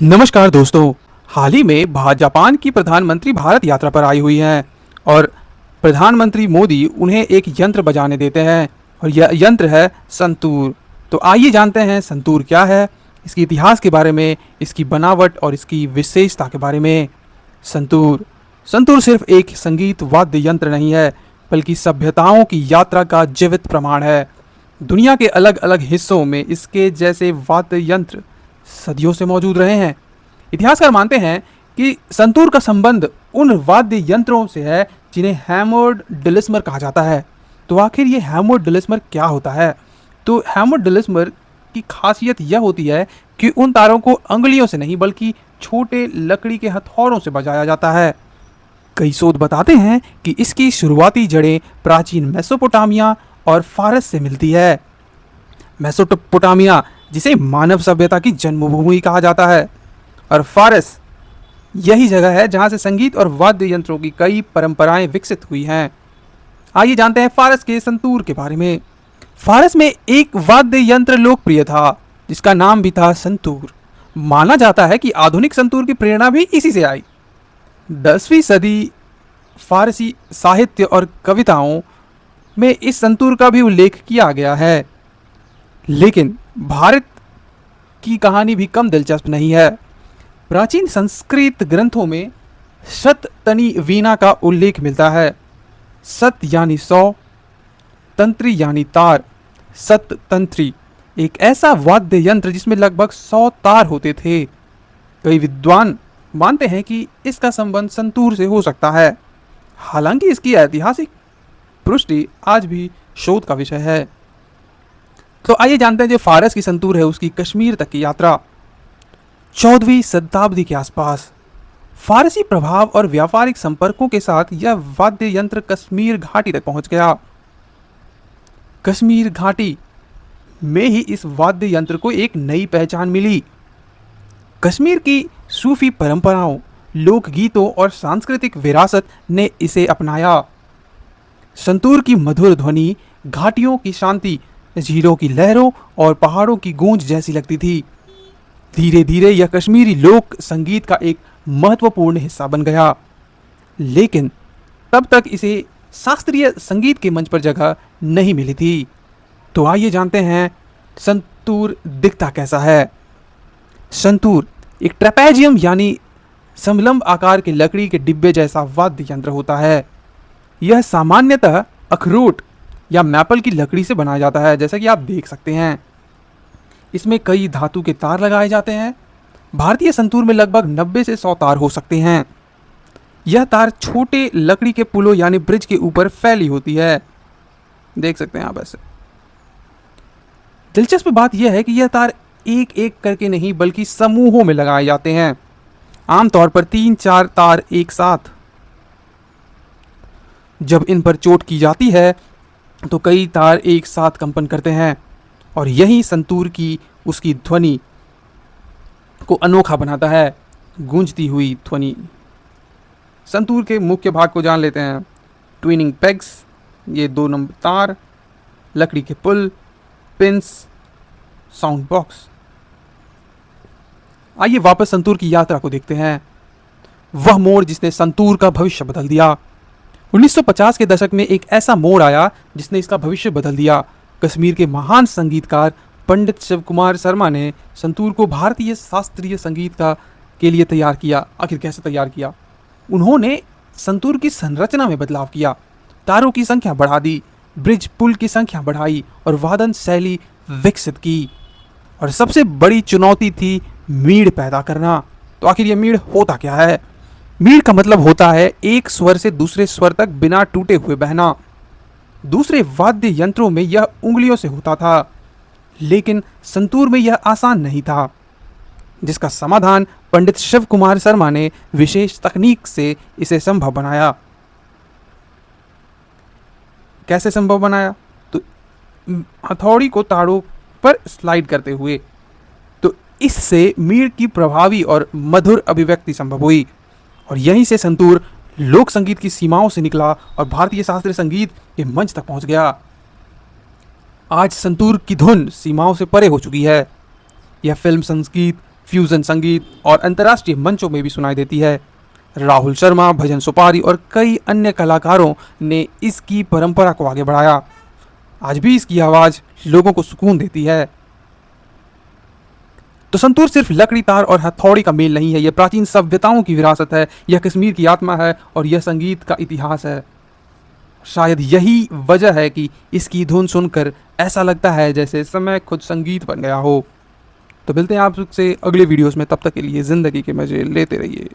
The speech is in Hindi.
नमस्कार दोस्तों। हाल ही में जापान की प्रधानमंत्री भारत यात्रा पर आई हुई हैं और प्रधानमंत्री मोदी उन्हें एक यंत्र बजाने देते हैं और यह यंत्र है संतूर। तो आइए जानते हैं संतूर क्या है, इसके इतिहास के बारे में, इसकी बनावट और इसकी विशेषता के बारे में। संतूर संतूर सिर्फ एक संगीत वाद्य यंत्र नहीं है, बल्कि सभ्यताओं की यात्रा का जीवित प्रमाण है। दुनिया के अलग अलग हिस्सों में इसके जैसे वाद्य यंत्र सदियों से मौजूद रहे हैं। इतिहासकार मानते हैं कि संतूर का संबंध उन वाद्य यंत्रों से है जिन्हें हैमर्ड डिलिस्मर कहा जाता है। तो आखिर ये हैमर्ड डिलिस्मर क्या होता है? तो हैमर्ड डिलिस्मर की खासियत यह होती है कि उन तारों को अंगुलियों से नहीं बल्कि छोटे लकड़ी के हथौड़ों से बजाया जाता है। कई शोध बताते हैं कि इसकी शुरुआती जड़ें प्राचीन मेसोपोटामिया और फारस से मिलती है। मेसोपोटामिया, जिसे मानव सभ्यता की जन्मभूमि कहा जाता है, और फारस यही जगह है जहां से संगीत और वाद्य यंत्रों की कई परंपराएं विकसित हुई हैं। आइए जानते हैं फारस के संतूर के बारे में। फारस में एक वाद्य यंत्र लोकप्रिय था जिसका नाम भी था संतूर। माना जाता है कि आधुनिक संतूर की प्रेरणा भी इसी से आई। 10वीं सदी फारसी साहित्य और कविताओं में इस संतूर का भी उल्लेख किया गया है। लेकिन भारत की कहानी भी कम दिलचस्प नहीं है। प्राचीन संस्कृत ग्रंथों में शततनी वीणा का उल्लेख मिलता है। सत यानी 100, तंत्री यानी तार। सततंत्री एक ऐसा वाद्य यंत्र जिसमें लगभग 100 तार होते थे। कई विद्वान मानते हैं कि इसका संबंध संतूर से हो सकता है। हालांकि इसकी ऐतिहासिक पुष्टि आज भी शोध का विषय है। तो आइए जानते हैं जो फारस की संतूर है उसकी कश्मीर तक की यात्रा। 14वीं शताब्दी के आसपास फारसी प्रभाव और व्यापारिक संपर्कों के साथ यह वाद्य यंत्र कश्मीर घाटी तक पहुंच गया। कश्मीर घाटी में ही इस वाद्य यंत्र को एक नई पहचान मिली। कश्मीर की सूफी परंपराओं, लोकगीतों और सांस्कृतिक विरासत ने इसे अपनाया। संतूर की मधुर ध्वनि घाटियों की शांति, झीलों की लहरों और पहाड़ों की गूंज जैसी लगती थी। धीरे धीरे यह कश्मीरी लोक संगीत का एक महत्वपूर्ण हिस्सा बन गया। लेकिन तब तक इसे शास्त्रीय संगीत के मंच पर जगह नहीं मिली थी। तो आइए जानते हैं संतूर दिखता कैसा है। संतूर एक ट्रेपेजियम यानी समलंब आकार के लकड़ी के डिब्बे जैसा वाद्य यंत्र होता है। यह सामान्यतः अखरोट या मैपल की लकड़ी से बनाया जाता है, जैसा कि आप देख सकते हैं। इसमें कई धातु के तार लगाए जाते हैं। भारतीय संतूर में लगभग 90 से 100 तार हो सकते हैं। यह तार छोटे लकड़ी के पुलों यानी ब्रिज के ऊपर फैली होती है, देख सकते हैं आप ऐसे। दिलचस्प बात यह है कि यह तार एक एक करके नहीं बल्कि समूहों में लगाए जाते हैं, आमतौर पर 3-4 तार एक साथ। जब इन पर चोट की जाती है तो कई तार एक साथ कंपन करते हैं और यही संतूर की उसकी ध्वनि को अनोखा बनाता है, गूंजती हुई ध्वनि। संतूर के मुख्य भाग को जान लेते हैं। ट्विनिंग पेग्स, ये 2 नंबर तार, लकड़ी के पुल, पिंस, साउंड बॉक्स। आइए वापस संतूर की यात्रा को देखते हैं। वह मोड़ जिसने संतूर का भविष्य बदल दिया। 1950 के दशक में एक ऐसा मोड़ आया जिसने इसका भविष्य बदल दिया। कश्मीर के महान संगीतकार पंडित शिव कुमार शर्मा ने संतूर को भारतीय शास्त्रीय संगीत के लिए तैयार किया। आखिर कैसे तैयार किया? उन्होंने संतूर की संरचना में बदलाव किया, तारों की संख्या बढ़ा दी, ब्रिज पुल की संख्या बढ़ाई और वादन शैली विकसित की। और सबसे बड़ी चुनौती थी मीड़ पैदा करना। तो आखिर ये मीड़ होता क्या है? मीड़ का मतलब होता है एक स्वर से दूसरे स्वर तक बिना टूटे हुए बहना। दूसरे वाद्य यंत्रों में यह उंगलियों से होता था, लेकिन संतूर में यह आसान नहीं था, जिसका समाधान पंडित शिव कुमार शर्मा ने विशेष तकनीक से इसे संभव बनाया। कैसे संभव बनाया? तो हथौड़ी को तारों पर स्लाइड करते हुए। तो इससे मीड़ की प्रभावी और मधुर अभिव्यक्ति संभव हुई और यहीं से संतूर लोक संगीत की सीमाओं से निकला और भारतीय शास्त्रीय संगीत के मंच तक पहुंच गया। आज संतूर की धुन सीमाओं से परे हो चुकी है। यह फिल्म संगीत, फ्यूजन संगीत और अंतर्राष्ट्रीय मंचों में भी सुनाई देती है। राहुल शर्मा, भजन सुपारी और कई अन्य कलाकारों ने इसकी परंपरा को आगे बढ़ाया। आज भी इसकी आवाज़ लोगों को सुकून देती है। तो संतूर सिर्फ लकड़ी, तार और हथौड़ी का मेल नहीं है, यह प्राचीन सभ्यताओं की विरासत है, यह कश्मीर की आत्मा है और यह संगीत का इतिहास है। शायद यही वजह है कि इसकी धुन सुनकर ऐसा लगता है जैसे समय खुद संगीत बन गया हो। तो मिलते हैं आपसे अगले वीडियोस में, तब तक के लिए ज़िंदगी के मज़े लेते रहिए।